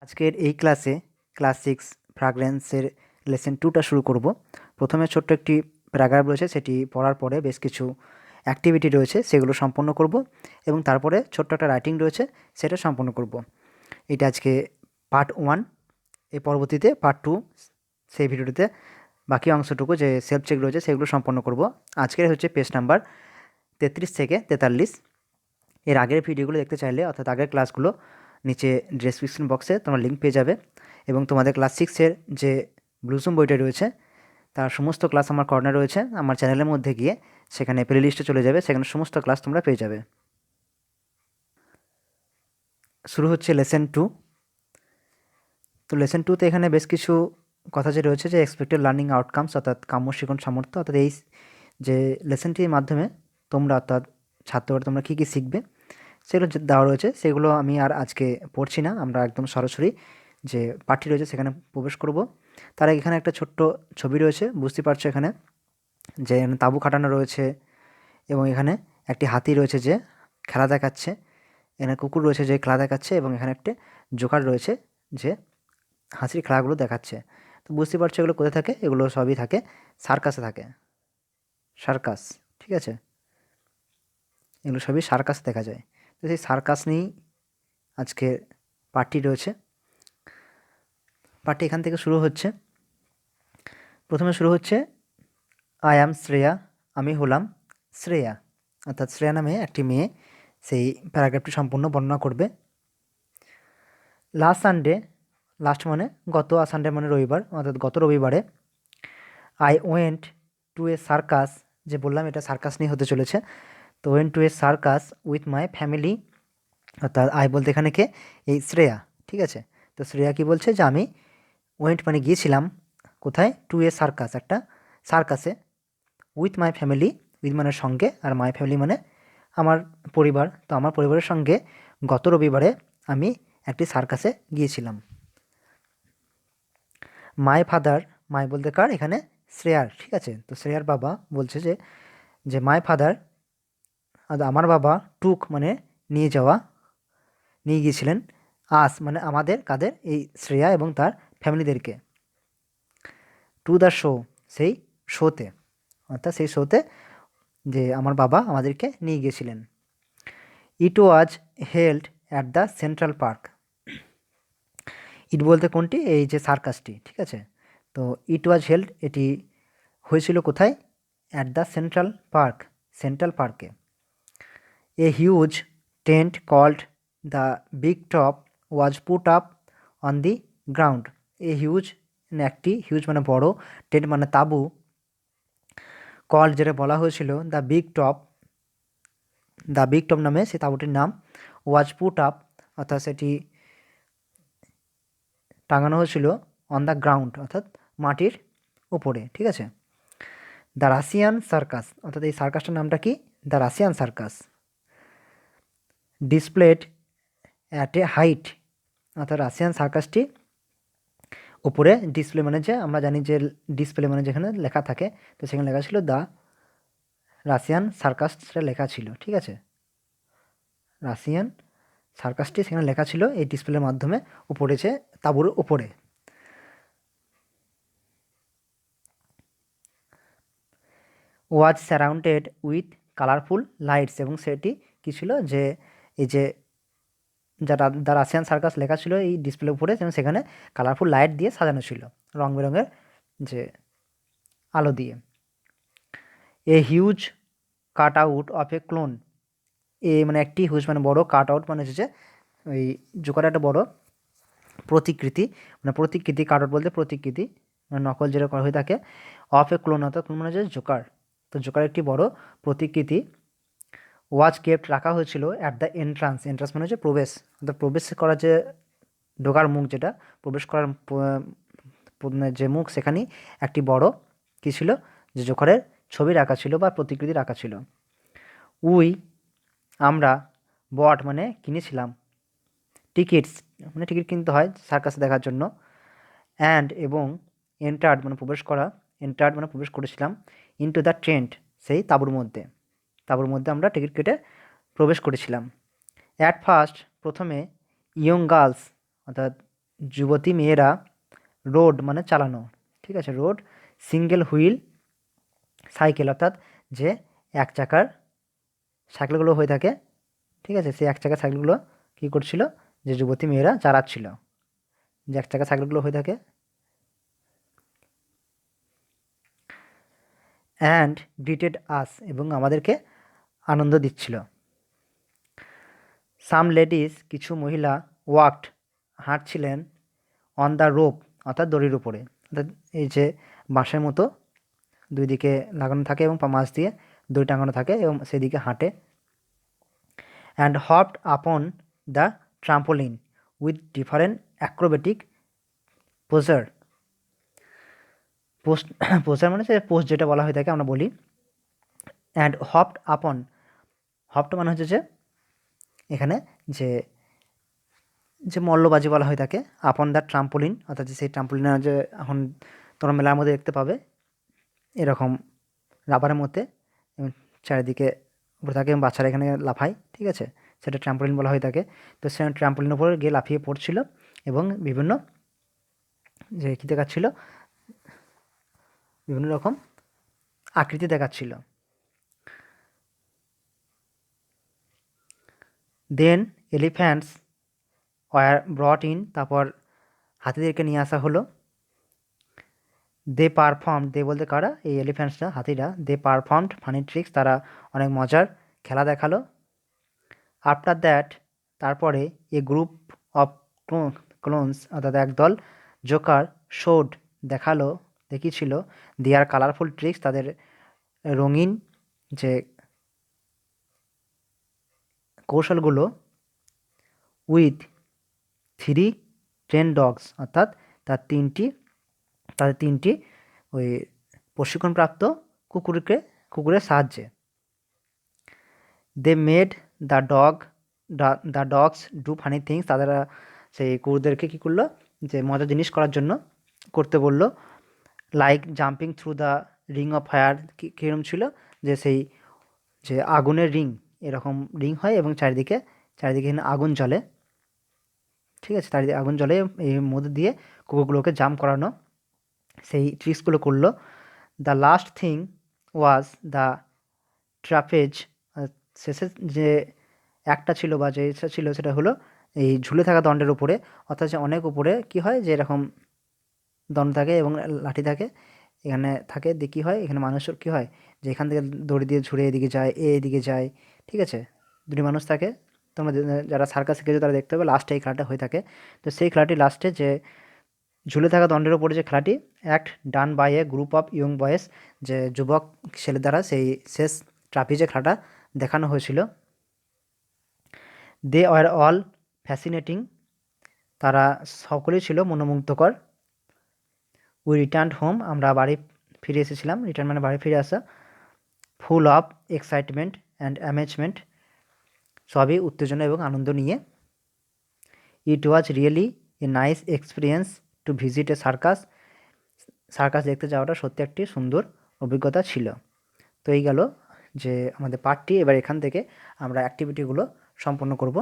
আজকের এই ক্লাসে ক্লাস 6 ফ্রাগ্রেন্সের লেসন 2টা শুরু করব। প্রথমে ছোট্ট একটি প্যারাগ্রাফ রয়েছে, সেটি পড়ার পরে বেশ কিছু অ্যাক্টিভিটি রয়েছে, সেগুলো সম্পন্ন করব এবং তারপরে ছোট্ট একটা রাইটিং রয়েছে, সেটা সম্পন্ন করব। এটা আজকে পার্ট 1। এর পরবর্তীতে পার্ট 2 সেই ভিডিওটিতে বাকি অংশটুকু যে সেলফ চেক রয়েছে সেগুলো সম্পন্ন করব। আজকের হচ্ছে পেজ নাম্বার 33 থেকে 43। এর আগের ভিডিওগুলো দেখতে চাইলে অর্থাৎ আগের ক্লাসগুলো নিচে ডেসক্রিপশন বক্সে তোমরা লিঙ্ক পেয়ে যাবে এবং তোমাদের ক্লাস 6-এর যে ব্লুজুম বইটা রয়েছে তার সমস্ত ক্লাস আমার কর্নার রয়েছে, আমার চ্যানেলের মধ্যে গিয়ে সেখানে প্লে লিস্টে চলে যাবে, সেখানে সমস্ত ক্লাস তোমরা পেয়ে যাবে। শুরু হচ্ছে লেসন 2। তো লেসন 2তে এখানে বেশ কিছু কথা যে রয়েছে যে এক্সপেক্টেড লার্নিং আউটকামস অর্থাৎ কাম্য শিখন সামর্থ্য, অর্থাৎ এই যে লেসনটির মাধ্যমে তোমরা অর্থাৎ ছাত্ররা তোমরা কী কী শিখবে সেগুলো দেওয়া রয়েছে। সেগুলো আমি আর আজকে পড়ছি না, আমরা একদম সরাসরি যে পাঠটি রয়েছে সেখানে প্রবেশ করব। তার আগে এখানে একটা ছোট্ট ছবি রয়েছে, বুঝতে পারছো এখানে যে তাঁবু খাটানো রয়েছে এবং এখানে একটি হাতি রয়েছে যে খেলা দেখাচ্ছে, এখানে কুকুর রয়েছে যে খেলা দেখাচ্ছে এবং এখানে একটা জোকার রয়েছে যে হাসির খেলাগুলো দেখাচ্ছে। তো বুঝতে পারছো এগুলো কোথায় থাকে, এগুলো সবই থাকে সার্কাসে থাকে, সার্কাস, ঠিক আছে, এগুলো সবই সার্কাসে দেখা যায়। তো সেই সার্কাস নিয়েই আজকের পার্টটি রয়েছে। পার্টটি এখান থেকে শুরু হচ্ছে। প্রথমে শুরু হচ্ছে আই অ্যাম শ্রেয়া, আমি হলাম শ্রেয়া, অর্থাৎ শ্রেয়া নামে একটি মেয়ে সেই প্যারাগ্রাফটি সম্পূর্ণ বর্ণনা করবে। লাস্ট সানডে, লাস্ট মানে গত, আর সানডে মানে রবিবার, অর্থাৎ গত রবিবারে I went to A circus, যে বললাম এটা সার্কাস নিয়ে হতে চলেছে। তো went to A circus with my family, অর্থাৎ আই বলতে এখানে কে, এই শ্রেয়া, ঠিক আছে। তো শ্রেয়া কি বলছে যে আমি ওয়েন্ট মানে গিয়েছিলাম কোথায়, টু এ সার্কাস, একটা সার্কাসে, উইথ মাই ফ্যামিলি, উইথ মানে সঙ্গে, আর মাই ফ্যামিলি মানে আমার পরিবার। তো আমার পরিবারের সঙ্গে গত রবিবারে আমি একটি সার্কাসে গিয়েছিলাম। মাই ফাদার, মাই বলতে কার, এখানে শ্রেয়ার, ঠিক আছে। তো শ্রেয়ার বাবা বলছে যে যে মাই ফাদার, আমার বাবা, টুক মানে নিয়ে যাওয়া, নিয়ে গিয়েছিলেন, আস মানে আমাদের, কাদের, এই শ্রেয়া এবং তার ফ্যামিলিদেরকে, টু দ্য শো, সেই শোতে, অর্থাৎ সেই শোতে যে আমার বাবা আমাদেরকে নিয়ে গিয়েছিলেন। It was held at the central park, it বলতে কোনটি, এই যে সার্কাসটি, ঠিক আছে। তো ইট ওয়াজ হেল্ড, এটি হয়েছিল কোথায়, at the central park, central পার্কে। A huge tent called the big top was put up on the ground, a huge মানে একটি, হিউজ মানে বড়, টেন্ট মানে তাঁবু, কল্ড যেটা বলা হয়েছিল, the big top, the big top নামে সেই তাঁবুটির নাম, ওয়াজ পুট আপ অর্থাৎ সেটি টাঙানো হয়েছিল, অন দ্য গ্রাউন্ড অর্থাৎ মাটির উপরে, ঠিক আছে। দ্য রাশিয়ান সার্কাস, অর্থাৎ এই সার্কাসটার নামটা কি, the Russian circus. Displayed at a height, অর্থাৎ রাশিয়ান সার্কাসটি উপরে, ডিসপ্লে মানে যে আমরা জানি যে ডিসপ্লে মানে যেখানে লেখা থাকে, তো সেখানে লেখা ছিল দ্য রাশিয়ান সার্কাস, সেটা লেখা ছিল, ঠিক আছে, রাশিয়ান সার্কাসটি সেখানে লেখা ছিল এই ডিসপ্লের মাধ্যমে উপরে, যে তাঁবুর উপরে। ওয়াজ সারাউন্ডেড উইথ কালারফুল লাইটস, এবং সেটি কী ছিল, যে এই যে যারা দ্য রাশিয়ান সার্কাস লেখা ছিল এই ডিসপ্লের উপরে, যেন সেখানে কালারফুল লাইট দিয়ে সাজানো ছিল, রং বেরঙের যে আলো দিয়ে। A huge cut out of a clown, a মানে একটি, হিউজ মানে বড়, কাট আউট মানে হচ্ছে ওই জোকার একটা বড় প্রতিকৃতি, মানে প্রতিকৃতি, কাট আউট বলতে প্রতিকৃতি, মানে নকল যেটা করা হয়ে থাকে, অফ এ ক্লোন অর্থাৎ ক্লোন মানে হচ্ছে জোকার, তো জোকার একটি বড় প্রতিকৃতি, ওয়াজ কেপ্ট রাখা হয়েছিল অ্যাট দ্য এন্ট্রান্স, এন্ট্রান্স মানে হচ্ছে প্রবেশ, অর্থাৎ প্রবেশ করার যে ঢোকার মুখ, যেটা প্রবেশ করার যে মুখ, সেখানেই একটি বড় কী ছিল, যে জোকারের ছবি রাখা ছিল বা প্রতিকৃতি রাখা ছিল। উই আমরা, বট মানে কিনেছিলাম, টিকিটস মানে টিকিট কিনতে হয় সার্কাসে দেখার জন্য, অ্যান্ড এবং, এন্টার্ড মানে প্রবেশ করা, এন্টার্ড মানে প্রবেশ করেছিলাম, ইনটু দ্য টেন্ট সেই তাঁবুর মধ্যে, তাঁবুর মধ্যে আমরা টিকিট কেটে প্রবেশ করেছিলাম। অ্যাট ফার্স্ট প্রথমে, ইয়ং গার্লস অর্থাৎ যুবতী মেয়েরা রোড মানে চালানো, ঠিক আছে, রোড সিঙ্গেল হুইল সাইকেল, অর্থাৎ যে এক চাকার সাইকেলগুলো হয়ে থাকে, ঠিক আছে, সেই এক চাকার সাইকেলগুলো কী করছিল, যে যুবতী মেয়েরা চালাচ্ছিল, যে এক চাকার সাইকেলগুলো হয়ে থাকে। অ্যান্ড গ্রিটেড আস, এবং আমাদেরকে আনন্দ দিচ্ছিল। সাম লেডিস, কিছু মহিলা, ওয়াকড হাঁটছিলেন, অন দ্য রোপ, অর্থাৎ দড়ির উপরে, অর্থাৎ এই যে বাঁশের মতো দুই দিকে লাগানো থাকে এবং মাঝ দিয়ে দড়ি টাঙানো থাকে এবং সেদিকে হাঁটে। And hopped upon the trampoline with different acrobatic posture. Post পোজার মানে সে পোস্ট যেটা বলা হয়ে থাকে আমরা বলি। অ্যান্ড হপড আপন, হপড মানে হচ্ছে যে এখানে যে যে মল্লবাজি বলা হয়ে থাকে, আপন দ্য ট্রাম্পোলিন, অর্থাৎ যে সেই ট্রাম্পোলিন যে এখন তোমরা মেলার মধ্যে দেখতে পাবে এরকম রাবারের মধ্যে, এবং চারিদিকে উপরে থাকে এবং বাচ্চারা এখানে লাফায়, ঠিক আছে, সেটা ট্রাম্পোলিন বলা হয়ে থাকে। তো সে ট্রাম্পোলিনের উপর গিয়ে লাফিয়ে পড়ছিল এবং বিভিন্ন যে কী দেখাচ্ছিল, বিভিন্ন রকম আকৃতি দেখাচ্ছিল। দেন এলিফ্যান্টস ওয়ার ব্রট ইন, তারপর হাতিদেরকে নিয়ে আসা হলো। দে পারফর্ম, দে বলতে কারা, এই এলিফ্যান্টসরা, হাতিরা, দে পারফর্মড ফানি ট্রিক্স, তারা অনেক মজার খেলা দেখালো। আফটার দ্যাট, তারপরে এ গ্রুপ অফ ক্লোনস, অর্থাৎ একদল জোকার, শোড দেখালো, দেখিয়েছিল, দেয়ার কালারফুল ট্রিক্স, তাদের রঙিন যে কৌশলগুলো, উইথ থ্রি ট্রেন ডগস, অর্থাৎ তাদের তিনটি ওই প্রশিক্ষণপ্রাপ্ত কুকুরের সাহায্যে। They made the dogs do funny things, তারা সেই কুকুরদেরকে কী করলো, যে মজার জিনিস করার জন্য করতে বললো। Like jumping through the ring of fire, কীরকম ছিল, যে সেই যে আগুনের রিং, এরকম রিং হয় এবং চারিদিকে এখানে আগুন জ্বলে, ঠিক আছে, চারিদিকে আগুন জ্বলে, এর মধ্যে দিয়ে কুকুরগুলোকে জাম্প করানো, সেই ট্রিক্সগুলো করলো। The last thing was the trapeze, শেষের যে একটা ছিল বা যে ছিল সেটা হলো এই ঝুলে থাকা দণ্ডের উপরে, অর্থাৎ যে অনেক উপরে কী হয়, যে এরকম দণ্ড থাকে এবং লাঠি থাকে, এখানে থাকে দিয়ে কী হয়, এখানে মানুষের কী হয়, যে এখান থেকে দড়ি দিয়ে ঝুড়ে এদিকে যায়, এদিকে যায়, ঠিক আছে, দুটি মানুষ থাকে। তোমরা যারা সার্কাস শিখেছো তারা দেখতে পাবে লাস্টে এই খেলাটা হয়ে থাকে। তো সেই খেলাটি লাস্টে যে ঝুলে থাকা দণ্ডের উপরে যে খেলাটি, act done by a group of young boys, যে যুবক ছেলে দ্বারা সেই শেষ ট্রাপিজে খেলাটা দেখানো হয়েছিল। দে আর অল ফ্যাসিনেটিং, তারা সকলেই ছিল মনোমুগ্ধকর। উই রিটার্ন হোম, আমরা বাড়ি ফিরে এসেছিলাম, রিটার্ন মানে বাড়ি ফিরে আসা। Full of excitement and amazement, সবই উত্তেজনা এবং আনন্দ নিয়ে। It was really a nice experience to visit a circus, circus দেখতে যাওয়াটা সত্যি একটি সুন্দর অভিজ্ঞতা ছিল। তো এই গেল যে আমাদের পার্টটি। এবার এখান থেকে আমরা অ্যাক্টিভিটিগুলো সম্পন্ন করব।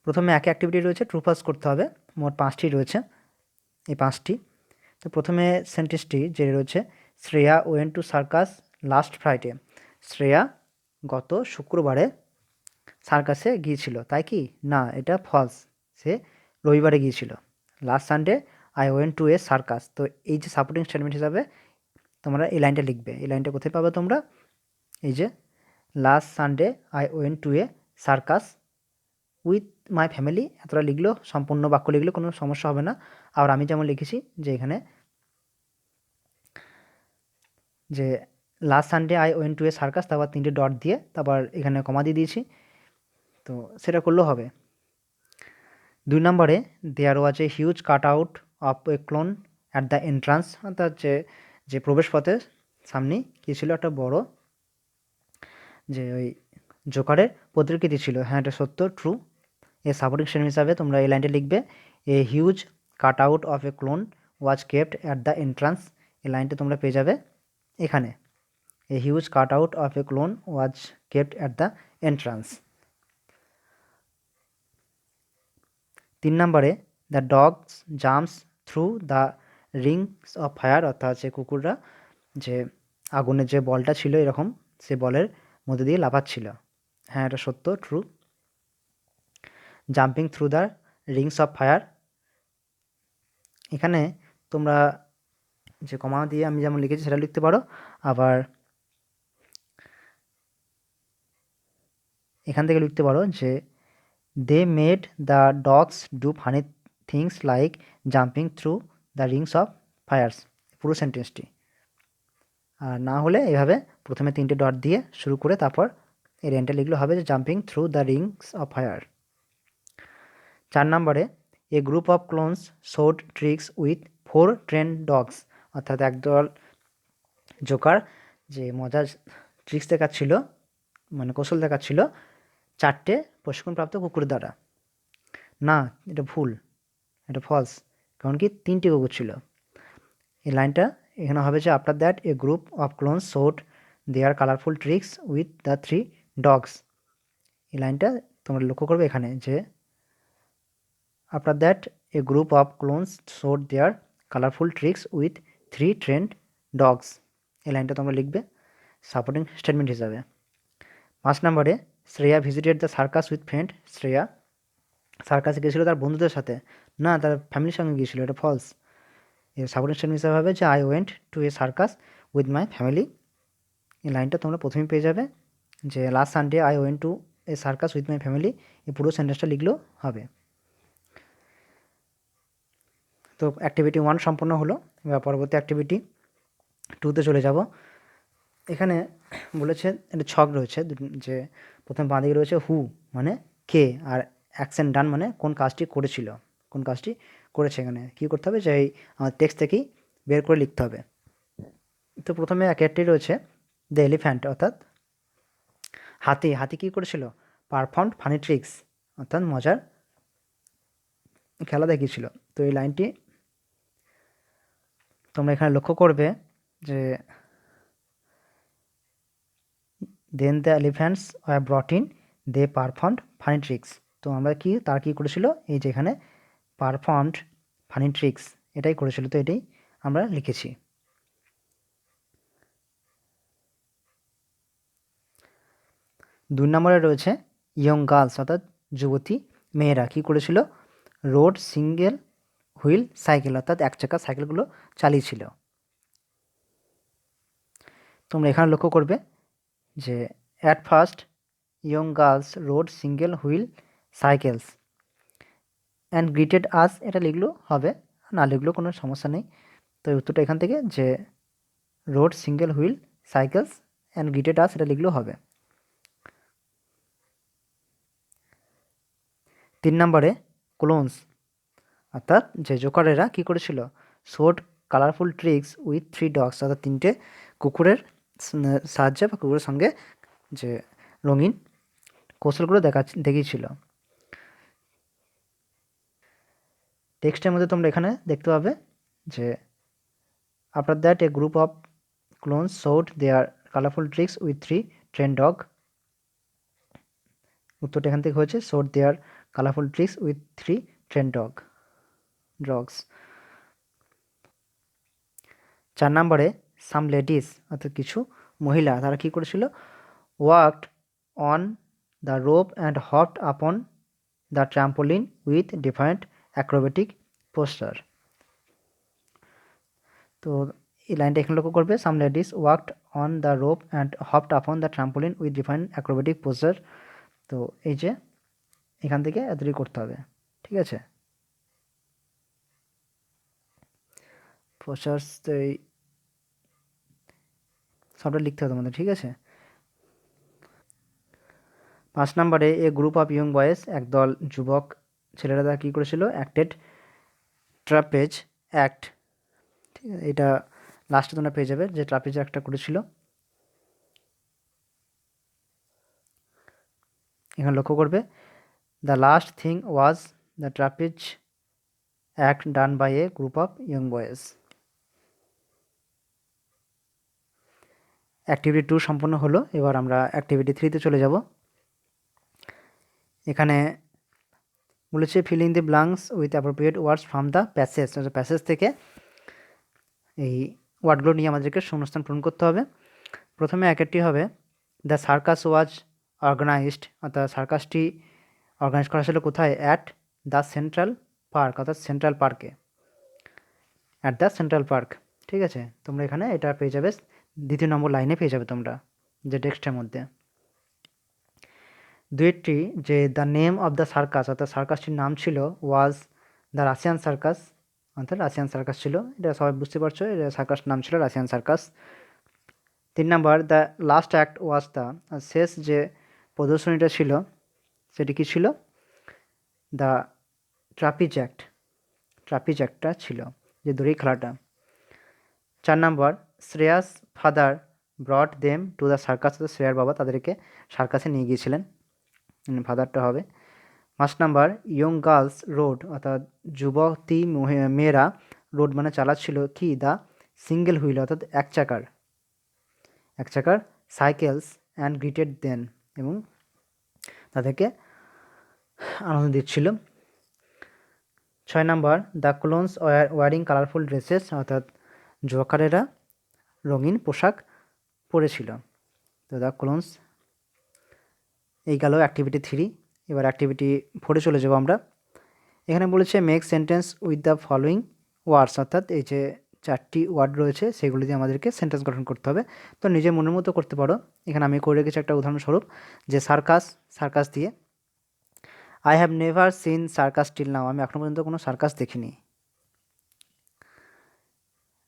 প্রথমে এক অ্যাক্টিভিটি রয়েছে, ট্রু ফলস করতে হবে, মোট 5টি রয়েছে, এই 5টি। তো প্রথমে সেন্টেন্সটি যে রয়েছে, Shreya went to circus last Friday, Shreya গত শুক্রবারে সার্কাসে গিয়েছিল, তাই কি না, এটা ফলস, সে রবিবারে গিয়েছিল। Last Sunday I went to A circus, তো এই যে সাপোর্টিং স্টেটমেন্ট হিসাবে তোমরা এই লাইনটা লিখবে। এই লাইনটা কোথায় পাবে তোমরা, এই যে last Sunday I went to A circus with my family, এতটা লিখলেও, সম্পূর্ণ বাক্য লিখলেও কোনো সমস্যা হবে না। আর আমি যেমন লিখেছি যে এখানে যে last Sunday I went to A circus, তারপর 3টে ডট দিয়ে তারপর এখানে কমা দিয়ে দিয়েছি, তো সেটা করলেও হবে। 2 নম্বরে, there was a huge cut out of a clown at the entrance, অর্থাৎ যে প্রবেশপথের সামনে কী ছিল, একটা বড় যে ওই জোকারের প্রতিকৃতি ছিল। হ্যাঁ, এটা সত্য, ট্রু। এর সাপোর্টিং স্টেটমেন্ট হিসাবে তোমরা এই লাইনটা লিখবে, এ huge cut out of a clone was kept at the entrance, এই লাইনটা তোমরা পেয়ে যাবে এখানে, এ huge cut out of a clone was kept at the entrance. 3 নম্বরে, the dogs jumps through the rings of fire, অর্থাৎ যে কুকুররা যে আগুনের যে বলটা ছিল এরকম সে বলের মধ্যে দিয়ে লাফাচ্ছিল। হ্যাঁ, এটা সত্য, true. Jumping through the rings of fire, এখানে তোমরা যে কমা দিয়ে আমি যেমন লিখেছি সেটা লিখতে পারো, আবার এখান থেকে লিখতে পারো যে they made the dogs do funny things like jumping through the rings of fires, পুরো সেন্টেন্সটি। আর না হলে এভাবে প্রথমে 3টে ডট দিয়ে শুরু করে তারপর এই লাইনটা লিখলে হবে যে jumping through the rings of fire. 4 নম্বরে a group of clowns showed tricks with 4 train dogs, অর্থাৎ একদল জোকার যে মজার ট্রিক্স দেখাচ্ছিল, মানে কৌশল দেখাচ্ছিল 4টে প্রশিক্ষণপ্রাপ্ত কুকুর দ্বারা। না, এটা ভুল, এটা ফলস, কারণ কি 3টে কুকুর ছিল। এই লাইনটা এখানে হবে যে after that a group of clowns showed their colourful tricks with the 3 dogs. এই লাইনটা তোমরা লক্ষ্য করবে এখানে যে after that a group of clowns showed their colourful tricks with 3 trained dogs. এই লাইনটা তোমরা লিখবে সাপোর্টিং স্টেটমেন্ট হিসাবে। 5 নম্বরে Shreya visited the circus with friend, Shreya সার্কাসে গিয়েছিল তার বন্ধুদের সাথে, না তার ফ্যামিলির সঙ্গে গিয়েছিল, এটা ফলস। এর সাপোর্টিং স্টেটমেন্ট হিসাবে হবে যে I went to A circus with my family. এই লাইনটা তোমরা প্রথমেই পেয়ে যাবে যে last Sunday I went to A circus with my family, এই পুরো সেন্টেন্সটা লিখলেও হবে। তো অ্যাক্টিভিটি 1 সম্পূর্ণ হলো। এবার পরবর্তী অ্যাক্টিভিটি 2তে চলে যাব। এখানে বলেছে একটা ছক রয়েছে যে প্রথমে বাঁ দিকে রয়েছে হু মানে কে, আর অ্যাকশন ডান মানে কোন কাজটি করেছিল, কোন কাজটি করেছে। এখানে কী করতে হবে যে এই আমার টেক্সট থেকেই বের করে লিখতে হবে। তো প্রথমে একটি রয়েছে দ্য এলিফ্যান্ট, অর্থাৎ হাতি। হাতি কী করেছিল? পারফর্মড ফানি ট্রিক্স, অর্থাৎ মজার খেলা দেখিয়েছিল। তো এই লাইনটি তোমরা এখানে লক্ষ্য করবে যে then the elephants were brought in, they performed funny tricks. তো আমরা কি তার কী করেছিল, এই যে এখানে পারফর্মড ফানি ট্রিক্স এটাই করেছিল, তো এটাই আমরা লিখেছি। দুই নম্বরে রয়েছে ইয়ং গার্লস, অর্থাৎ যুবতী মেয়েরা কী করেছিল? রোড সিঙ্গেল হুইল সাইকেল, অর্থাৎ এক চাকা সাইকেলগুলো চালিয়েছিল। তোমরা এখানে লক্ষ্য করবে যে at first young girls rode single wheel cycles and greeted us, এটা লিখলেও হবে, না লিখলেও কোনো সমস্যা নেই। তো উত্তরটা এখান থেকে যে rode single wheel cycles and greeted us, এটা লিখলেও হবে। 3 নম্বরে ক্লোনস, অর্থাৎ যে জোকারেরা কী করেছিল? Showed colourful tricks with 3 dogs, অর্থাৎ 3টে কুকুরের সাহায্যে বা কুকুরের সঙ্গে যে রঙিন কৌশলগুলো দেখিয়েছিল। টেক্সটের মধ্যে তোমরা এখানে দেখতে পাবে যে after that a group of clowns showed their colourful tricks with 3 train dog. উত্তরটা এখান থেকে হয়েছে showed their colourful tricks with 3 train dogs. 4 নম্বরে সাম লেডিস, অর্থাৎ কিছু মহিলা, তারা কী করেছিল? Worked on the rope and hopped upon the trampoline with different acrobatic posture. তো এই লাইনটা এখানে লক্ষ্য করবে, some ladies worked on the rope and hopped upon the trampoline with different acrobatic posture. তো এই যে এখান থেকে এতটুকু করতে হবে, ঠিক আছে। পোস্টার্স এই সবটা লিখতে হবে তোমাদের, ঠিক আছে। 5 নম্বরে a group of young boys, একদল যুবক ছেলেরা তারা কী করেছিল? অ্যাক্টেড ট্রাপেজ অ্যাক্ট, ঠিক আছে। এটা লাস্টে তোমরা পেয়ে যাবে যে ট্রাপেজ অ্যাক্টটা করেছিল। এখানে লক্ষ্য করবে the last thing was the trapeze act done by a group of young boys. Activity 2 সম্পন্ন হলো। এবার আমরা অ্যাক্টিভিটি 3তে চলে যাব। এখানে বলেছে filling the blanks with appropriate words from the passage, passage থেকে এই ওয়ার্ডগুলো নিয়ে আমাদেরকে শূন্যস্থান পূরণ করতে হবে। প্রথমে এক একটি হবে দ্য সার্কাস ওয়াজ অর্গানাইজড, অর্থাৎ সার্কাসটি অর্গানাইজ করা ছিল কোথায়? অ্যাট দ্য সেন্ট্রাল পার্ক, অর্থাৎ সেন্ট্রাল পার্কে, অ্যাট দ্য সেন্ট্রাল পার্ক। ঠিক আছে, তোমরা এখানে এটা পেয়ে যাবে, দ্বিতীয় নম্বর লাইনে পেয়ে যাবে তোমরা যে টেক্সটের মধ্যে। দুইটি যে the name of the circus, অর্থাৎ সার্কাসটির নাম ছিল ওয়াজ দ্য রাশিয়ান সার্কাস, অর্থাৎ রাশিয়ান সার্কাস ছিল, এটা সবাই বুঝতে পারছো, এটা সার্কাস নাম ছিল Russian circus. 3 number the last act was the, শেষ যে প্রদর্শনীটা ছিল সেটি কী ছিল? দ্য ট্রাপিজ অ্যাক্ট, ট্রাপিজ অ্যাক্টটা ছিল, যে দড়ি খেলাটা। 4 number Shreya's father brought them to the circus, শ্রেয়ার বাবা তাদেরকে সার্কাসে নিয়ে গিয়েছিলেন, ফাদারটা হবে। 5 নাম্বার ইয়ং গার্লস রোড, অর্থাৎ যুবতী মেয়েরা রোড মানে চালাচ্ছিল কি? দ্য সিঙ্গেল হুইল, অর্থাৎ এক চাকার সাইকেলস অ্যান্ড গ্রিটেড দেন, এবং তাদেরকে আনন্দ দিচ্ছিল। 6 number the clowns wearing colourful dresses, অর্থাৎ জোয়াকারেরা রঙিন পোশাক পরেছিল। তো দ্য ক্লোনস, এই গেল অ্যাক্টিভিটি 3। এবার অ্যাক্টিভিটি 4-এ চলে যাবো আমরা। এখানে বলেছে make sentence with the following words, অর্থাৎ এই যে 4টি ওয়ার্ড রয়েছে সেগুলি দিয়ে আমাদেরকে সেন্টেন্স গঠন করতে হবে। তো নিজের মনের মতো করতে পারো। এখানে আমি করে রেখেছি একটা উদাহরণস্বরূপ, যে সার্কাস দিয়ে I have never seen circus till now, আমি এখনও পর্যন্ত কোনো সার্কাস দেখিনি।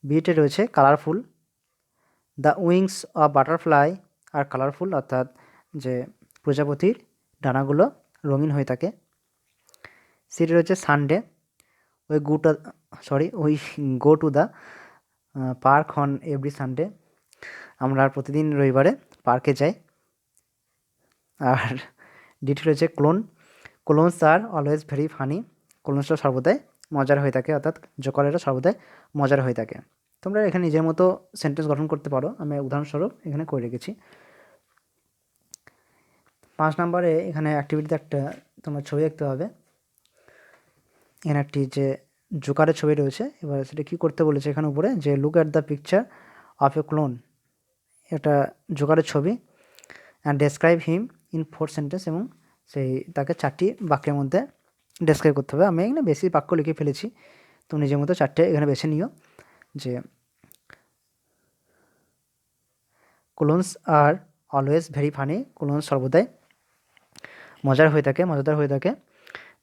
বিতে রয়েছে colourful, the wings of butterfly আর কালারফুল, অর্থাৎ যে প্রজাপতির ডানাগুলো রঙিন হয়ে থাকে। সিতে রয়েছে সানডে, ওই go to the park on every Sunday, আমরা প্রতিদিন রবিবারে পার্কে যাই। আর ডিটি রয়েছে ক্লোনস আর অলওয়েজ ভেরি ফানি, ক্লোনসটা সর্বদাই মজার হয়ে থাকে, অর্থাৎ জোকারেরা সর্বদাই মজার হয়ে থাকে। তোমরা এখানে নিজের মতো সেন্টেন্স গঠন করতে পারো, আমি উদাহরণস্বরূপ এখানে করে রেখেছি। 5 নম্বরে এখানে অ্যাক্টিভিটিতে একটা তোমার ছবি দেখতে হবে। এখানে একটি যে জোকারের ছবি রয়েছে, এবার সেটা কী করতে বলেছে এখানে উপরে, যে look at the picture of a clone, এটা জোকারের ছবি, and describe him in 4 sentence, এবং তাকে 4টি বাক্যের মধ্যে ডেসক্রাইব করতে হবে। আমি এখানে বেশি বাক্য লিখে ফেলেছি, তো নিজের মতো 4টে এখানে বেছে নিও। যে clowns are always very funny, clowns সর্বদাই মজাদার হয়ে থাকে।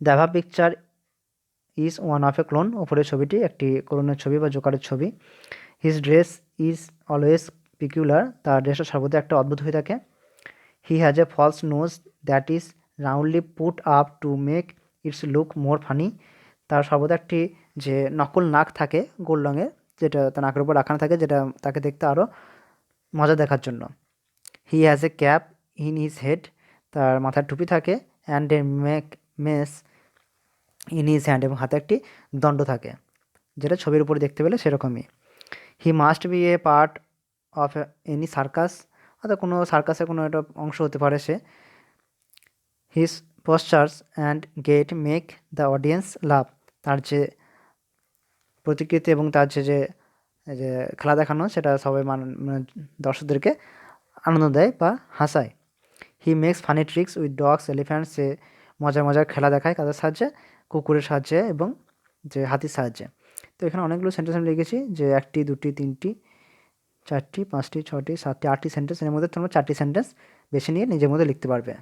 The above picture is one of a clown, ওপরের ছবিটি একটি ক্লোনের ছবি বা জোকারের ছবি। His dress is always peculiar, তার ড্রেসটা সর্বদা একটা অদ্ভুত হয়ে থাকে। He has a false nose that is roundly put up to make its look more funny, তার সর্বদা একটি যে নকল নাক থাকে গোল রঙের, যেটা তার নাকের উপর রাখানো থাকে, যেটা তাকে দেখতে আরও মজা দেখার জন্য। হি has A cap in his head, তার মাথার টুপি থাকে। And a mace in his hand, এবং হাতে একটি দণ্ড থাকে, যেটা ছবির উপরে দেখতে পেলে সেরকমই। He must be a part of any circus, অর্থাৎ কোনো সার্কাসের কোনো একটা অংশ হতে পারে সে। His postures and gait make the audience love, তার যে প্রতিকৃতি এবং তার যে খেলা দেখানো, সেটা সবাই মানে দর্শকদেরকে আনন্দ দেয় বা হাসায়। He makes funny tricks with dogs elephants, সে মজার খেলা দেখায় কাদের সাহায্যে? কুকুরের সাহায্যে এবং যে হাতির সাহায্যে। তো এখানে অনেকগুলো সেন্টেন্স আমি লিখেছি, যে 1টি 2টি 3টি 4টি 5টি 6টি 7টি 8টি সেন্টেন্স, এর মধ্যে তোমরা 4টি সেন্টেন্স বেছে নিয়ে নিজের মধ্যে লিখতে পারবে।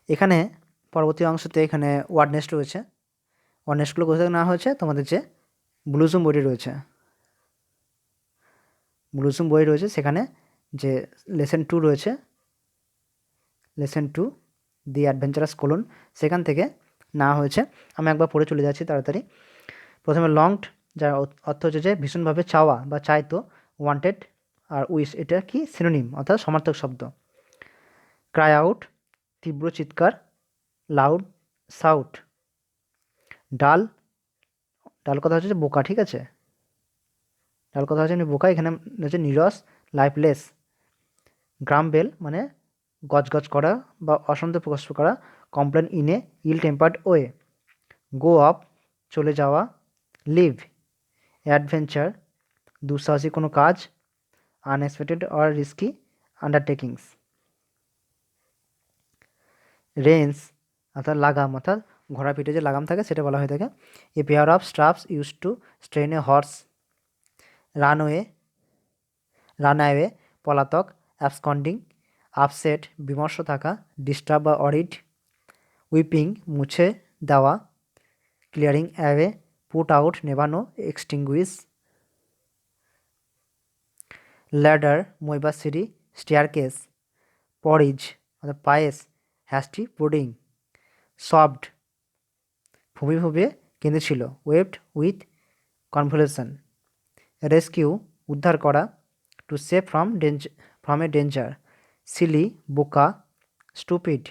এখানে পরবর্তী অংশতে এখানে ওয়ার্ড নেস্ট রয়েছে। ওয়ার্ড নেস্টগুলো কোথায় না হয়েছে? তোমাদের যে ব্লুজুম বইটি রয়েছে, সেখানে যে লেসন 2 রয়েছে, লেসন 2 দি অ্যাডভেঞ্চারাস কোলন, সেখান থেকে না হয়েছে। আমি একবার পড়ে চলে যাচ্ছি তাড়াতাড়ি। প্রথমে লংড, যার অর্থ হচ্ছে যে ভীষণভাবে চাওয়া বা চাইতো। ওয়ান্টেড আর উইশ, এটা কি সিনোনিম, অর্থাৎ সমার্থক শব্দ। ক্রাই আউট, তীব্র চিৎকার। লাউড, সাউট। ডাল কথা হচ্ছে যে বোকা, ঠিক আছে, ডাল কথা হচ্ছে বোকা, এখানে হচ্ছে নিরস, লাইফলেস। গ্রাম্বেল মানে গজগজ করা বা অসন্তোষ প্রকাশ করা, complain in a ill tempered way. Go up চলে যাওয়া, লিভ অ্যাডভেঞ্চার দুঃসাহসী কোনো কাজ, unexpected or risky undertakings. Reins অর্থাৎ লাগাম, অর্থাৎ ঘোড়া পিঠে যে লাগাম থাকে সেটা বলা হয়ে থাকে। A pair of straps use to strain a horse. Runaway runaway পলাতক, অ্যাবসকন্ডিং আপসেট বিমর্ষ থাকা, ডিস্টার্ব বা অরিড। উইপিং মুছে দেওয়া, ক্লিয়ারিং অ্যাওয়ে পুট আউট নেভানো, এক্সটিংগুইশ। ল্যাডার মই বা সিঁড়ি, স্টেয়ারকেস পরিজ অর্থাৎ পায়েস, হ্যাস্টি পুডিং। সফট ফুঁপিয়ে ফুঁপিয়ে কেঁদেছিল, ওয়েভড উইথ কনভলিউশন। রেস্কিউ উদ্ধার করা, to save from a danger. Silly বোকা, স্টুপিড।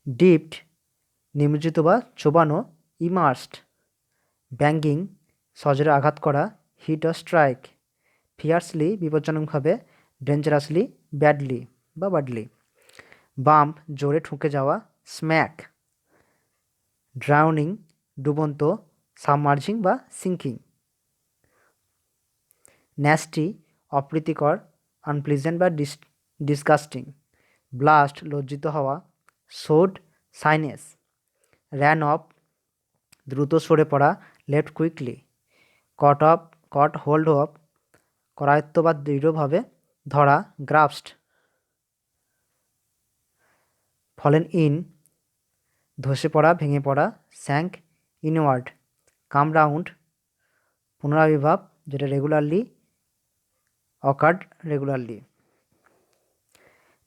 ডিপড নিমজ্জিত বা চোবানো, ইমার্সড। ব্যাঙ্গিং সজোরে আঘাত করা, হিট অর স্ট্রাইক। ফিয়ার্সলি বিপজ্জনকভাবে, ডেঞ্জারাসলি ব্যাডলি বা বাডলি। বাম্প জোরে ঠুকে যাওয়া, স্ম্যাক। ড্রাউনিং ডুবন্ত, সাবমার্জিং বা সিঙ্কিং। ন্যাস্টি অপ্রীতিকর, আনপ্লিজেন্ট বা ডিসগাস্টিং। ব্লাস্ট লজ্জিত হওয়া, সোড সাইনেস। র্যান অফ দ্রুত সরে পড়া, left quickly. Caught hold of করায়ত্ত বা দৃঢ়ভাবে ধরা, গ্রাস্পড। ফলেন ইন ধসে পড়া, ভেঙে পড়া, স্যাঙ্ক ইনওয়ার্ড। কাম রাউন্ড পুনরাবির্ভাব, যেটা রেগুলারলি অকার্ড রেগুলারলি।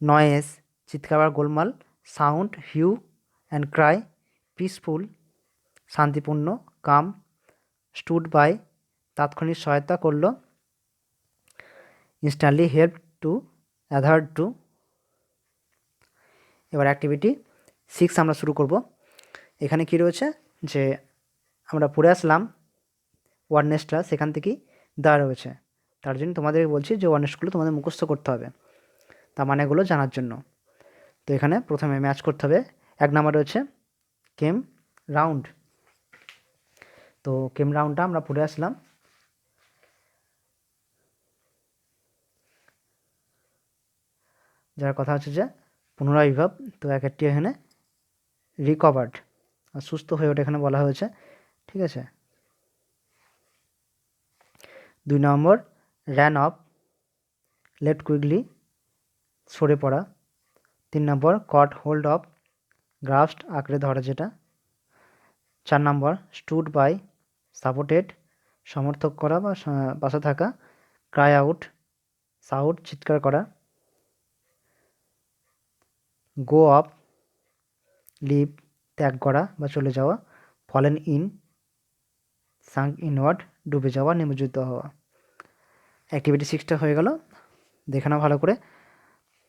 নয়েজ চিৎকার বা গোলমাল, sound hue and cry. Peaceful শান্তিপূর্ণ, কাম। স্টুড বাই তাৎক্ষণিক সহায়তা করলো, instantly help to, adhered to. এবার অ্যাক্টিভিটি 6 আমরা শুরু করব। এখানে কি রয়েছে যে আমরা পড়ে আসলাম ওয়ার্ডনেসটা, সেখান থেকেই দেওয়া রয়েছে। তার জন্য তোমাদের বলছি যে ওয়ার্ডনেসগুলো তোমাদের মুখস্থ করতে হবে, তার মানেগুলো জানার জন্য। তো এখানে প্রথমে ম্যাচ করতে হবে। 1 নাম্বার রয়েছে কেম রাউন্ড। তো কেম রাউন্ডটা আমরা পড়ে আসলাম। যার কথা হচ্ছে যে পুনরাবির্ভাব, তো এক একটি এখানে রিকভার্ড, সুস্থ হয়ে ওঠে এখানে বলা হয়েছে, ঠিক আছে। 2 নম্বর র্যান অফ, লেফট কুইকলি সরে পড়া। 3 নম্বর কট হোল্ড অফ, গ্রাস্পড আঁকড়ে ধরা যেটা। 4 নম্বর স্টুড বাই, সাপোর্টেড সমর্থক করা বা পাশে থাকা। ক্রাই আউট সাউট চিৎকার করা। গো আপ লিভ ত্যাগ করা বা চলে যাওয়া। ফলেন ইন সাঙ্ক ইনওয়ার্ড ডুবে যাওয়া, নিমজ্জিত হওয়া। অ্যাক্টিভিটি 6টা হয়ে গেল, দেখে নাও ভালো করে।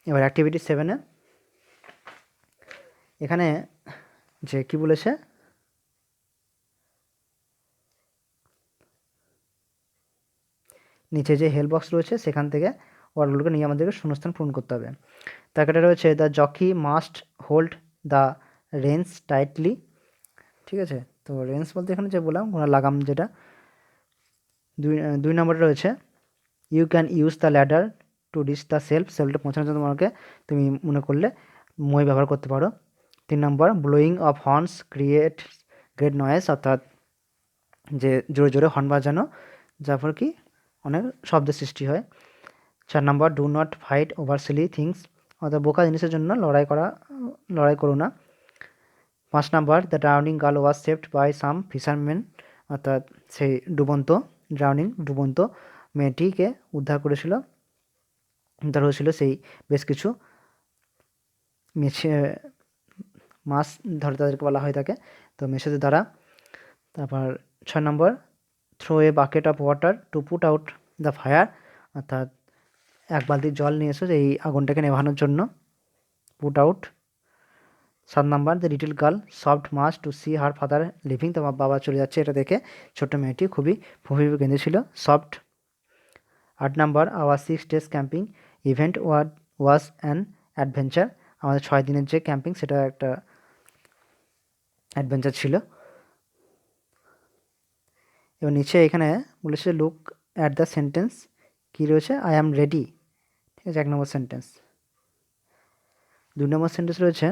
এবার অ্যাক্টিভিটি 7-এ এখানে যে কি বলেছে, নিচে যে হেল্প বক্স রয়েছে সেখান থেকে ওয়ার্ডগুলোকে নিয়ে আমাদেরকে শূন্যস্থান পূরণ করতে হবে। তারপরে রয়েছে the jockey must hold the Reigns tightly, ঠিক আছে। তো রেন্স বলতে এখানে যে বললাম ঘোড়া লাগাম যেটা। 2 নম্বরে রয়েছে you can use the ladder to reach the সেলফটা পৌঁছানোর জন্য তোমাকে তুমি মনে করলে মই ব্যবহার করতে পারো। 3 নম্বর blowing of horns create great noise, অর্থাৎ যে জোরে জোরে হর্ন বাজানো, যার ফলে কি অনেক শব্দের সৃষ্টি হয়। 4 number do not fight over silly things, অর্থাৎ বোকা জিনিসের জন্য লড়াই করো না। 5 number the drowning girl was saved by some fisherman, অর্থাৎ সেই ডুবন্ত মেয়েটিকে উদ্ধার হয়েছিল সেই বেশ কিছু মাছ ধরে তাদেরকে বলা হয়ে থাকে, তো মেসেজের দ্বারা। তারপর 6 number throw a bucket of water to put out the fire, অর্থাৎ এক বালতি জল নিয়ে এসো এই আগুনটাকে নেভানোর জন্য, put out. 7 number the little girl sobbed much to see her father leaving, তোমার বাবা চলে যাচ্ছে এটা দেখে ছোট্ট মেয়েটি খুবই ফুঁপিয়ে কেঁদেছিল, sobbed. 8 number our 6 days camping event was an adventure, আমাদের 6 দিনের যে ক্যাম্পিং সেটা একটা অ্যাডভেঞ্চার ছিল। এবার নিচে এখানে বলেছে লুক অ্যাট দ্য সেন্টেন্স, কী রয়েছে, আই অ্যাম রেডি, ঠিক আছে, 1 নম্বর সেন্টেন্স। 2 নম্বর সেন্টেন্স রয়েছে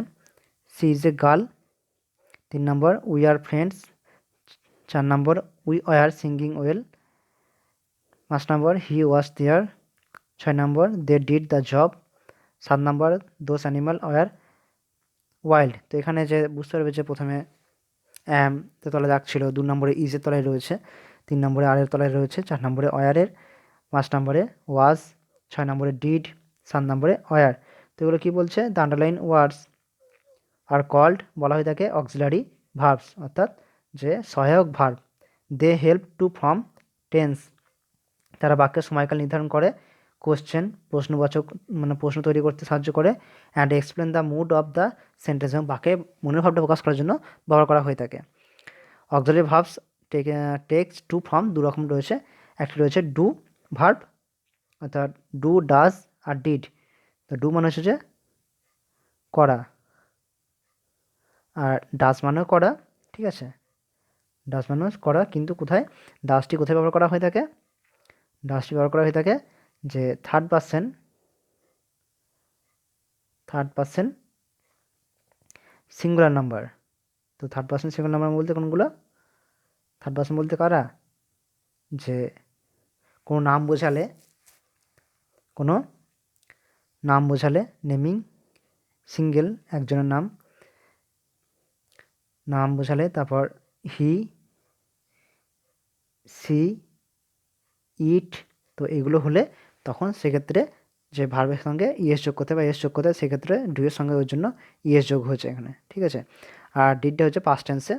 she is a girl. 3 number we are friends. 4 number we are singing well. 5 number he was there. 6 number they did the job. 7 number those animal were wild. তো এখানে যে বুঝতে পারবে যে প্রথমে অ্যাম তো তলায় দাগ ছিল, 2 নম্বরে ইজের তলায় রয়েছে, 3 নম্বরে আর এর তলায় রয়েছে, 4 নম্বরে ওয়ারের, 5 নম্বরে ওয়াজ, 6 নম্বরে ডিড, 7 নম্বরে ওয়ার। তো এগুলো কী বলছে, the underline words are called, বলা হয়ে থাকে অক্সিলারি ভার্বস, অর্থাৎ যে সহায়ক verb. They help to form tense, তারা বাক্যের সময়কাল নির্ধারণ করে। কোশ্চেন, প্রশ্নবাচক মানে প্রশ্ন তৈরি করতে সাহায্য করে। And explain the mood of the sentence, এবং বাক্যে মনের ভাবটা প্রকাশ করার জন্য ব্যবহার করা হয়ে থাকে। Auxiliary verbs takes to form 2 রকম রয়েছে। একটি রয়েছে ডু ভার্ব, অর্থাৎ ডু, ডাজ আর ডিড। তো ডু মানে হচ্ছে যে করা, আর ডাজ মানেও করা, ঠিক আছে, ডাজ মানে করা, কিন্তু কোথায় ডাজটি কোথায় ব্যবহার করা হয়ে থাকে, ডাজটি ব্যবহার করা হয়ে থাকে যে থার্ড পার্সন সিঙ্গুলার নাম্বার। তো থার্ড পার্সন সিঙ্গুলার নাম্বার বলতে কোনগুলো, থার্ড পার্সন বলতে কারা, যে কোনো নাম বোঝালে নেমিং, সিঙ্গেল একজনের নাম বোঝালে, তারপর হি, সি, ইট, তো এগুলো হলে তখন সেক্ষেত্রে যে ভার্বের সঙ্গে ইএস যোগ করতে বা এস যোগ করতে, সেক্ষেত্রে ডু এর সঙ্গে ওর জন্য ইএস যোগ হয়েছে এখানে, ঠিক আছে। আর ডিডটা হচ্ছে পাস্ট টেন্সে,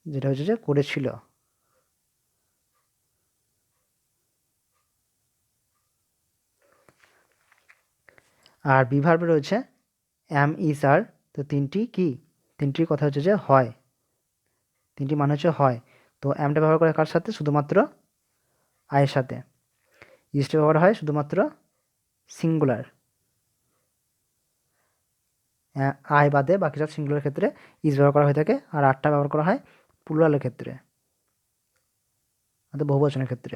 যেটা হচ্ছে যে করেছিল। আর বি ভার্বে রয়েছে অ্যাম, ইজ, আর। তো তিনটির কথা হচ্ছে যে হয়, তিনটি মানে হচ্ছে হয়। তো অ্যামটা ব্যবহার করে কার সাথে, শুধুমাত্র আয়ের সাথে। ইজটা ব্যবহার হয় শুধুমাত্র সিঙ্গুলার, আয় বাদে বাকি সব সিঙ্গুলার ক্ষেত্রে ইজ ব্যবহার করা হয়ে থাকে। আর আরটা ব্যবহার করা হয় প্লুরালের ক্ষেত্রে, অর্থাৎ বহুবচনের ক্ষেত্রে।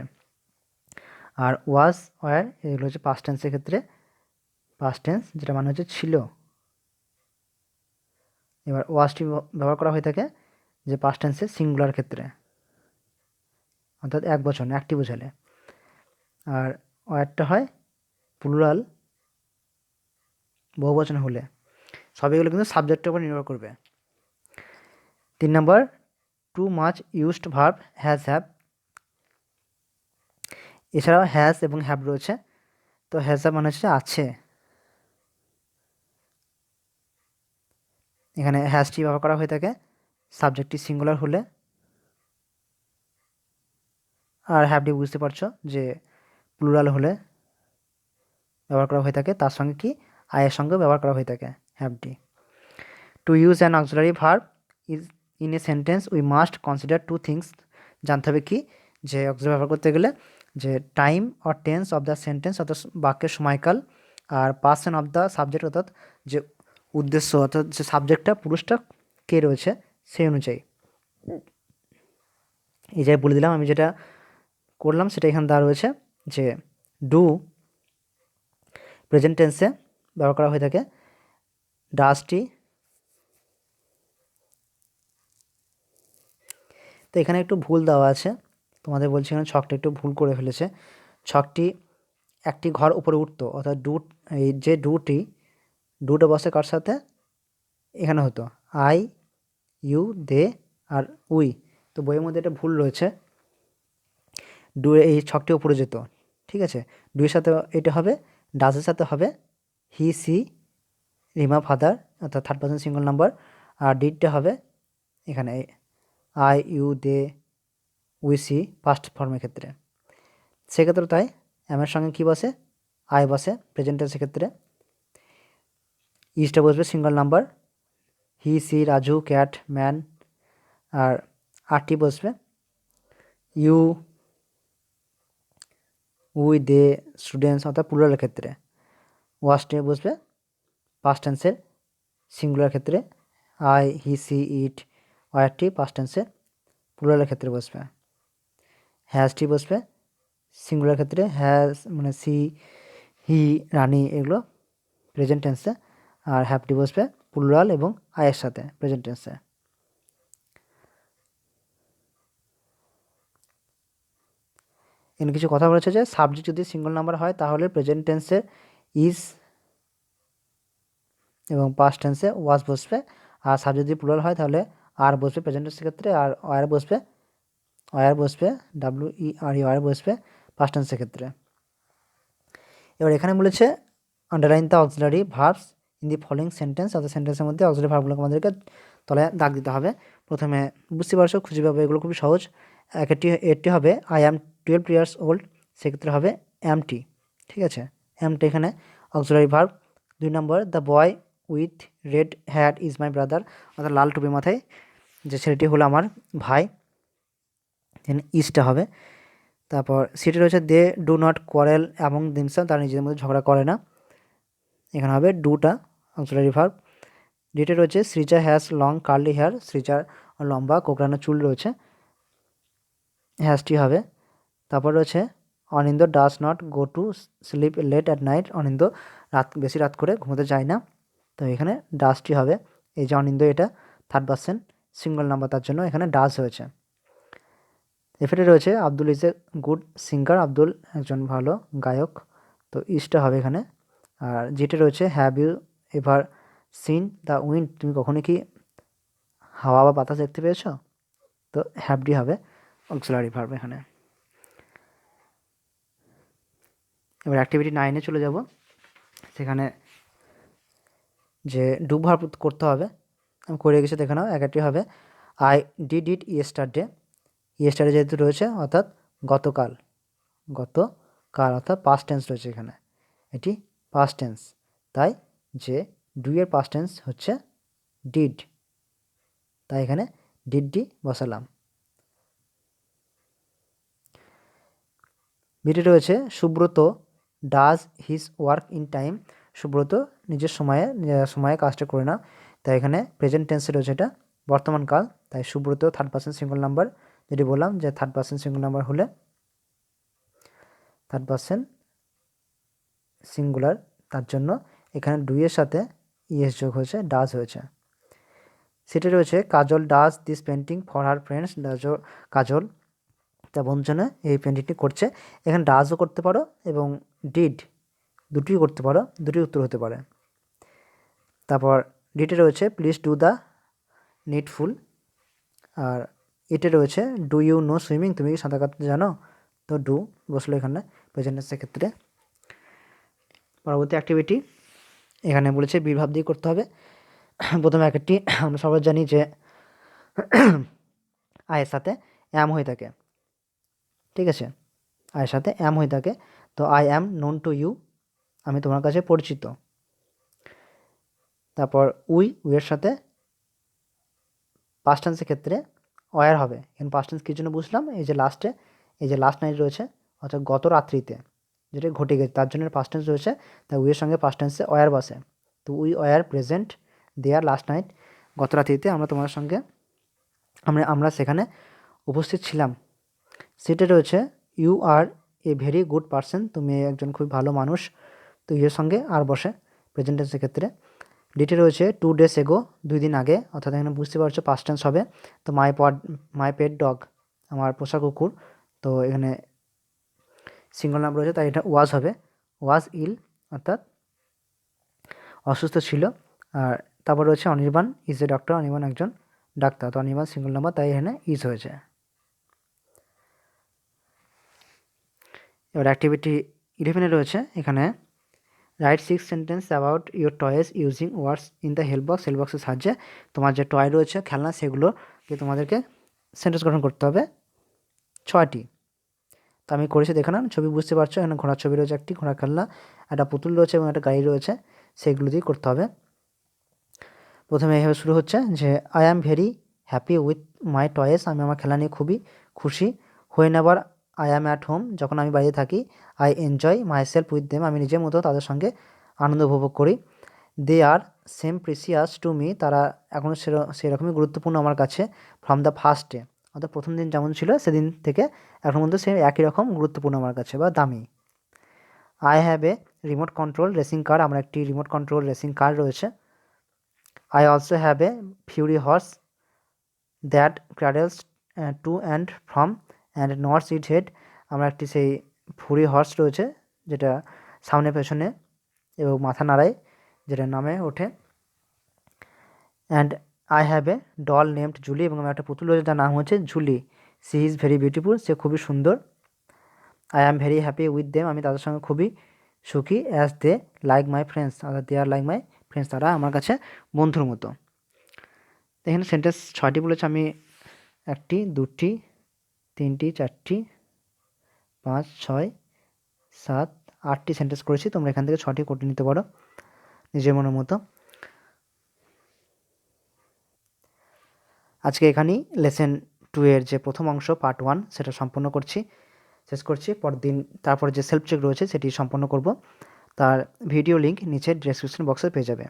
আর ওয়াজ, ওয়ার এগুলো হচ্ছে পাস্ট টেন্সের ক্ষেত্রে, পাস্ট টেন্স যেটা মানে হচ্ছে ছিল। এবার ওয়াজটি ব্যবহার করা হয়ে থাকে যে পাস্ট টেন্সের সিঙ্গুলার ক্ষেত্রে, অর্থাৎ এক বচন, একটি বোঝালে। আর ওয়ারটা হয় প্লুরাল, বহুবচন হলে। সব এগুলো কিন্তু সাবজেক্টের উপর নির্ভর করবে। 3 number too much used verb has, have. এছাড়াও হ্যাজ এবং হ্যাভ রয়েছে। তো হ্যাজ হ্যাভ মানে হচ্ছে আছে, এখানে হ্যাজটি ব্যবহার করা হয়ে থাকে সাবজেক্টটি সিঙ্গুলার হলে। আর হ্যাভটি বুঝতে পারছো যে প্লুরাল হলে ব্যবহার করা হয়ে থাকে, তার সঙ্গে কি আয়ের সঙ্গে ব্যবহার করা হয়ে থাকে হ্যাভটি। To use an auxiliary verb is in a sentence we must consider two things. জানতে হবে কি, যে অক্সিলারি ব্যবহার করতে গেলে যে time or tense of the sentence, অর্থাৎ বাক্যের সময়কাল, আর পার্সন অফ দ্য সাবজেক্ট, অর্থাৎ যে উদ্দেশ্য, অর্থাৎ যে সাবজেক্টটা পুরুষটা কে রয়েছে সেই অনুযায়ী। এই যে বলে দিলাম, আমি যেটা করলাম সেটা এখানে দেওয়া রয়েছে যে ডু প্রেজেন্ট টেন্সে ব্যবহার করা হয়ে থাকে, ডাজটি। তো এখানে একটু ভুল দেওয়া আছে, তোমাদের বলছি এখানে ছকটা একটু ভুল করে ফেলেছে। ছকটি একটি ঘর উপরে উঠতো, অর্থাৎ এই যে ডুটা বসে কার সাথে, এখানে হতো আই, ইউ, দে আর উই। তো বইয়ের মধ্যে এটা ভুল রয়েছে, ডু এই ছকটি উপরে যেত, ঠিক আছে। ডুয়ের সাথে এটা হবে, ডাজের সাথে হবে হি, সি, রিমা, ফাদার, অর্থাৎ থার্ড পার্সন সিঙ্গল নাম্বার। আর ডিডটা হবে এখানে I, you, they, we, she past ফর্মের ক্ষেত্রে। সেক্ষেত্রে তাই অ্যামের সঙ্গে কী বসে, আই বসে প্রেজেন্ট টেন্সের ক্ষেত্রে। ইজটা বসবে single number, he, she, Raju, cat, man. আর আরটি বসবে ইউ, উই, দে, স্টুডেন্টস, অর্থাৎ প্লুরালের ক্ষেত্রে। ওয়াজটি বসবে পাস্ট টেন্সের সিঙ্গুলার ক্ষেত্রে, আই, হি, সি, ইট ওয়ারটি পাস্ট টেন্সের প্লুরালের ক্ষেত্রে বসবে। হ্যাজটি বসবে সিঙ্গুলার ক্ষেত্রে, হ্যাজ মানে সি, হি, রানী এগুলো প্রেজেন্ট টেন্সে, আর হ্যাভটি বসবে প্লুরাল এবং আয়ের সাথে প্রেজেন্ট টেন্সে। এখানে কিছু কথা বলেছে যে সাবজেক্ট যদি সিঙ্গল নাম্বার হয় তাহলে প্রেজেন্ট টেন্সে ইজ এবং পাস্ট টেন্সে ওয়াজ বসবে, আর সাবজেক্ট যদি প্লুরাল হয় তাহলে আর বসবে প্রেজেন্ট টেন্সের ক্ষেত্রে, আর ওয়ার বসবে WERE বসবে পাস্ট টেন্সের ক্ষেত্রে। এবার এখানে বলেছে underline the auxiliary verbs in the following sentence, অর্থাৎ সেন্টেন্সের মধ্যে অক্সিলারি ভার্বগুলোকে আমাদেরকে তলায় দাগ দিতে হবে। প্রথমে বুঝতে পারছো, খুঁজে পাবে, এগুলো খুবই সহজ। একটি হবে আই অ্যাম 12 years old, সেক্ষেত্রে হবে অ্যামটি। ঠিক আছে, অ্যামটি এখানে অক্সিলারি ভার্ব। 2 নম্বর the boy with red hat is my brother, অর্থাৎ লাল টুপি মাথায় যে ছেলেটি হলো আমার ভাই, দেন ইজটা হবে। তারপর সিটি রয়েছে they do not quarrel among themselves, তারা নিজেদের মধ্যে ঝগড়া করে না, এখানে হবে ডুটা অক্সিলারি ভার্ব। ডিটে রয়েছে Srija has long curly hair, সৃজার লম্বা কোকড়ানো চুল রয়েছে, হ্যাজটি হবে। তারপর রয়েছে Anindo does not go to sleep late at night, Anindo বেশি রাত করে ঘুমোতে যায় না, তো এখানে ডাজটি হবে। এই যে অনিন্দ, এটা থার্ড পারসন সিঙ্গল নাম্বার, তার জন্য এখানে ডাজ হয়েছে। এফেটে রয়েছে Abdul is a good singer, Abdul একজন ভালো গায়ক, তো ইজটা হবে এখানে। আর যেটা রয়েছে have you ever seen the wind, তুমি কখনো কি হাওয়া বা বাতাস দেখতে পেয়েছো, তো হ্যাভডি হবে অক্সিলারি ভার্ব এখানে। এবার অ্যাক্টিভিটি 9-এ চলে যাব। সেখানে যে ডু ভার্ব করতে হবে, আমি করে গেছি দেখে নাও। একটি হবে I did it yesterday, yesterday যেহেতু রয়েছে অর্থাৎ গতকাল অর্থাৎ পাস্ট টেন্স রয়েছে এখানে, এটি পাস্ট টেন্স, তাই যে ডু এর পাস্ট টেন্স হচ্ছে ডিড, তাই এখানে ডিডডি বসালাম। বিটি রয়েছে Subrata does his work in time, Subrata নিজের সময়ে কাজটা করে না, তাই এখানে প্রেজেন্ট টেন্সে রয়েছে, এটা বর্তমান কাল, তাই Subrata third person single number. যেটি বললাম যে থার্ড পারসন সিঙ্গল নাম্বার হলে থার্ড পারসন সিঙ্গুলার, তার জন্য এখানে ডু এর সাথে ইএস যোগ হয়েছে, ডাজ হয়েছে। সেটি রয়েছে Kajal does this painting for her friends, Kajal তা বন্ধুজনে এই পেন্টিংটি করছে, এখানে ডাজও করতে পারো এবং ডিড দুটিও করতে পারো, দুটি উত্তর হতে পারে। তারপর ডিটে রয়েছে প্লিজ ডু দ্য নিডফুল, আর ইটে রয়েছে ডু ইউ নো সুইমিং, তুমি কি সাঁতার কাটতে জানো, তো ডু বসলো এখানে প্রেজেন্ট টেন্সের ক্ষেত্রে। পরবর্তী অ্যাক্টিভিটি এখানে বলেছে বিভাব দিয়ে করতে হবে। প্রথমে একটি আমরা সবাই জানি যে আয়ের সাথে অ্যাম হয়ে থাকে, ঠিক আছে, আয়ের সাথে অ্যাম হয়ে থাকে, তো I am known to you, আমি তোমার কাছে পরিচিত। তারপর উইয়ের সাথে পাস্ট টেন্সের ক্ষেত্রে ওয়ার হবে, এখানে পাস্ট টেন্স কী জন্য বুঝলাম, এই যে লাস্ট নাইট রয়েছে অর্থাৎ গত রাত্রিতে যেটা ঘটে গেছে তার জন্য পাস্ট টেন্স রয়েছে, তাই উইয়ের সঙ্গে পাস্ট টেন্সে ওয়ার বসে, তো we were present there last night, গত রাত্রিতে আমরা তোমার সঙ্গে আমরা সেখানে উপস্থিত ছিলাম। সেটা রয়েছে you are a very good person, তুমি একজন খুব ভালো মানুষ, তো ইয়ের সঙ্গে আর বসে প্রেজেন্ট টেন্সের ক্ষেত্রে। ডিটে রয়েছে 2 days ago, 2 দিন আগে, অর্থাৎ এখানে বুঝতে পারছো পাস্ট টেন্স হবে, তো মাই পেট ডগ, আমার পোষা কুকুর, তো এখানে সিঙ্গল নাম রয়েছে তাই এটা ওয়াজ হবে, ওয়াজ ইল অর্থাৎ অসুস্থ ছিল। আর তারপর রয়েছে Anirban is a doctor, Anirban একজন ডাক্তার, তো অনির্বাণ সিঙ্গল নাম্বার তাই এখানে ইজ হয়েছে। এবার অ্যাক্টিভিটি 11-এ রয়েছে এখানে write 6 sentence about your toys using words in the help বক্সের সাহায্যে তোমার যে টয় রয়েছে খেলনা সেগুলোকে তোমাদেরকে সেন্টেন্স গঠন করতে হবে 6টি। তো আমি করেছি দেখে না, ছবি বুঝতে পারছো, এখানে ঘোড়ার ছবি রয়েছে, একটি ঘোড়া খেলনা, একটা পুতুল রয়েছে এবং একটা গাড়ি রয়েছে, সেগুলো দিয়ে করতে হবে। প্রথমে এইভাবে শুরু হচ্ছে যে I am very happy with my toys, আমি আমার খেলা নিয়ে খুবই খুশি। Whenever I am at home, যখন আমি বাইরে থাকি। I enjoy myself with them, আমি নিজের মতো তাদের সঙ্গে আনন্দ উপভোগ করি। They are same precious to me, তারা এখনও সেরকমই গুরুত্বপূর্ণ আমার কাছে, ফ্রম দ্য ফার্স্ট ডে, অর্থাৎ প্রথম দিন যেমন ছিল সেদিন থেকে এখন পর্যন্ত সে একই রকম গুরুত্বপূর্ণ আমার কাছে বা দামি। I have a remote control racing car, আমার একটি রিমোট কন্ট্রোল রেসিং কার রয়েছে। I also have a furry horse that cradles to and from and nods it head, আমার একটি সেই ফুরি হর্স রয়েছে যেটা সামনে পেছনে এবং মাথা নাড়ায়, যেটা নামে ওঠে। And I have a doll named Julie, এবং আমার একটা পুতুল রয়েছে যার নাম হচ্ছে Julie. She is very beautiful, সে খুবই সুন্দর। I am very happy with them, আমি তাদের সঙ্গে খুবই সুখী। As they like my friends, অর্থাৎ they R like my friends, তারা আমার কাছে বন্ধুর মতো। এখানে সেন্টেন্স 6টি বলেছে, আমি 1টি 2টি 3টি 4টি 5 6 7 8টি সেন্টেন্স করেছি। তোমরা এখান থেকে 6টি করে নিতে পারো নিজের মনের মতো। আজকে এখানেই লেসন 2 এর যে প্রথম অংশ পার্ট 1 সেটা সম্পন্ন করছি, শেষ করছি। পরদিন তারপরে যে সেলফ চেক রয়েছে সেটি সম্পন্ন করব, তার ভিডিও লিঙ্ক নিচে ডেসক্রিপশন বক্সে পেয়ে যাবে।